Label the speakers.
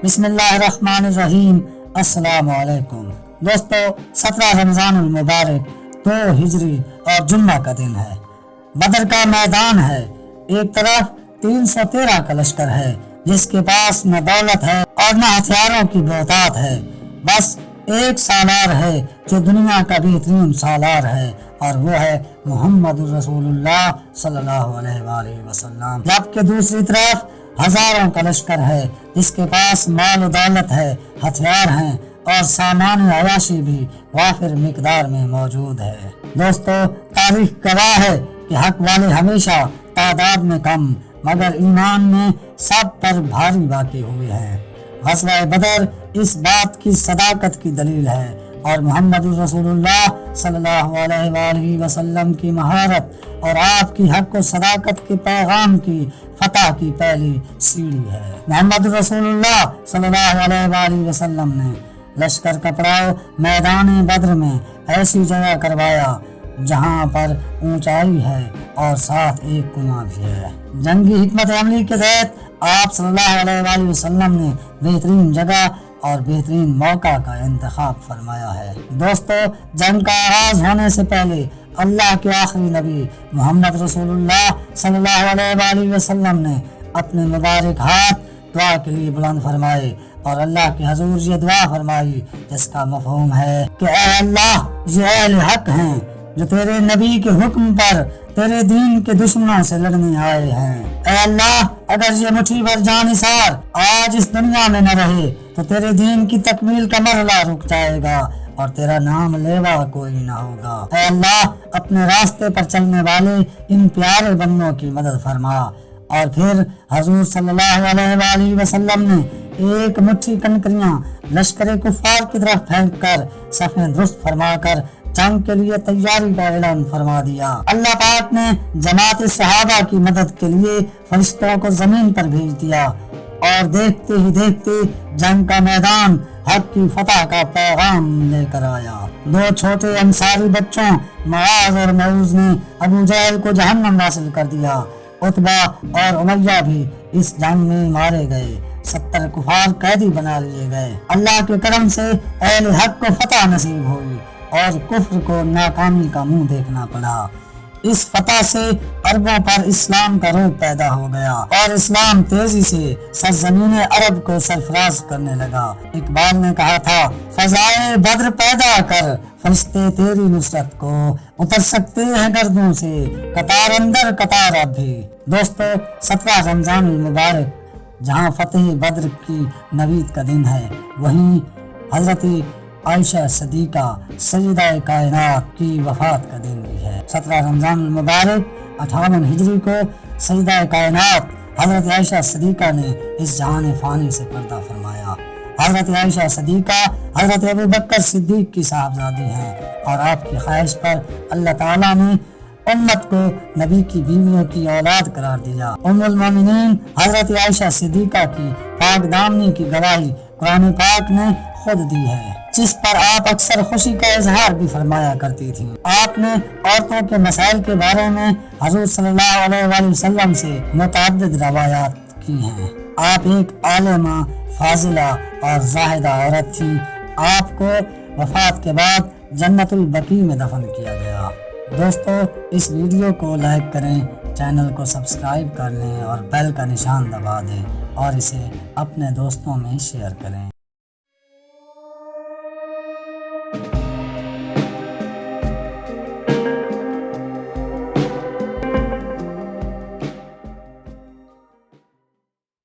Speaker 1: بسم اللہ الرحمن الرحیم۔ السلام علیکم دوستو، 17 رمضان المبارک 2 ہجری اور جمعہ کا دن ہے۔ بدر کا میدان ہے۔ ایک طرف 313 کا لشکر ہے جس کے پاس نہ دولت ہے اور نہ ہتھیاروں کی بہتات ہے، بس ایک سالار ہے جو دنیا کا بہترین سالار ہے، اور وہ ہے محمد رسول اللہ صلی اللہ علیہ وآلہ وسلم۔ جبکہ دوسری طرف ہزاروں کا لشکر ہے جس کے پاس مال و دولت ہے، ہتھیار ہیں اور سامان عیاشی بھی وافر مقدار میں موجود ہے۔ دوستو، تاریخ گواہ ہے کہ حق والے ہمیشہ تعداد میں کم مگر ایمان میں سب پر بھاری واقع ہوئے ہیں۔ غزوہ بدر اس بات کی صداقت کی دلیل ہے، اور محمد رسول اللہ صلی اللہ علیہ وآلہ وسلم کی مہارت اور آپ کی حق و صداقت کے پیغام کی فتح کی پہلی سیڑھی ہے۔ محمد رسول اللہ صلی اللہ علیہ وآلہ وسلم نے لشکر کا پڑاؤ میدان بدر میں ایسی جگہ کروایا جہاں پر اونچائی ہے اور ساتھ ایک کنواں بھی ہے۔ جنگی حکمت عملی کے تحت آپ صلی اللہ علیہ وآلہ وسلم نے بہترین جگہ اور بہترین موقع کا انتخاب فرمایا ہے۔ دوستو، جنگ کا آغاز ہونے سے پہلے اللہ کے آخری نبی محمد رسول اللہ صلی اللہ علیہ وآلہ وسلم نے اپنے مبارک ہاتھ دعا کے لیے بلند فرمائے اور اللہ کے حضور یہ دعا فرمائی جس کا مفہوم ہے کہ اے اللہ، یہ اہل حق ہیں جو تیرے نبی کے حکم پر تیرے دین کے دشمنوں سے لڑنے آئے ہیں۔ اے اللہ، اگر یہ مٹھی بھر جانثار آج اس دنیا میں نہ رہے تو تیرے دین کی تکمیل کا مرحلہ رک جائے گا اور تیرا نام لیوا کوئی نہ ہوگا۔ اے اللہ، اپنے راستے پر چلنے والے ان پیارے بندوں کی مدد فرما۔ اور پھر حضور صلی اللہ علیہ وآلہ وسلم نے ایک مٹھی کنکریاں لشکر کفار کی طرف پھینک کر صفیں درست فرما کر جنگ کے لیے تیاری کا اعلان فرما دیا۔ اللہ پاک نے جماعت صحابہ کی مدد کے لیے فرشتوں کو زمین پر بھیج دیا، اور دیکھتے ہی دیکھتے جنگ کا میدان حق کی فتح کا پیغام لے کر آیا۔ 2 چھوٹے انصاری بچوں معاذ اور معوذ نے ابو جہل کو جہنم واصل کر دیا۔ عتبہ اور امیہ بھی اس جنگ میں مارے گئے۔ 70 کفار قیدی بنا لیے گئے۔ اللہ کے کرم سے اہل حق کو فتح نصیب ہوئی اور کفر کو ناکامی کا منہ دیکھنا پڑا۔ اس فتح سے عربوں پر اسلام کا روپ پیدا ہو گیا اور اسلام تیزی سے سرزمین عرب کو سرفراز کرنے لگا۔ اقبال نے کہا تھا، فضائے بدر پیدا کر فرشتے تیری نصرت کو اتر سکتے ہیں گردوں سے قطار اندر قطار اب بھی۔ دوستو، 17 رمضان المبارک جہاں فتح بدر کی نوید کا دن ہے، وہیں حضرت عائشہ صدیقہ سیدہ کائنات کی وفات کا دن بھی ہے۔ 17 رمضان المبارک 58 ہجری کو سیدہ کائنات حضرت عائشہ صدیقہ نے اس جہان فانی سے پردہ فرمایا۔ حضرت عائشہ صدیقہ حضرت ابوبکر صدیق کی صاحبزادی ہیں، اور آپ کی خواہش پر اللہ تعالیٰ نے امت کو نبی کی بیویوں کی اولاد قرار دیا۔ ام المومنین حضرت عائشہ صدیقہ کی پاک دامنی کی گواہی قرآن پاک نے خود دی ہے، جس پر آپ اکثر خوشی کا اظہار بھی فرمایا کرتی تھیں۔ آپ نے عورتوں کے مسائل کے بارے میں حضور صلی اللہ علیہ وآلہ وسلم سے متعدد روایات کی ہیں۔ آپ ایک عالمہ، فاضلہ اور زاہدہ عورت تھی۔ آپ کو وفات کے بعد جنت البقیع میں دفن کیا گیا۔ دوستو، اس ویڈیو کو لائک کریں، چینل کو سبسکرائب کر لیں اور بیل کا نشان دبا دیں، اور اسے اپنے دوستوں میں شیئر کریں۔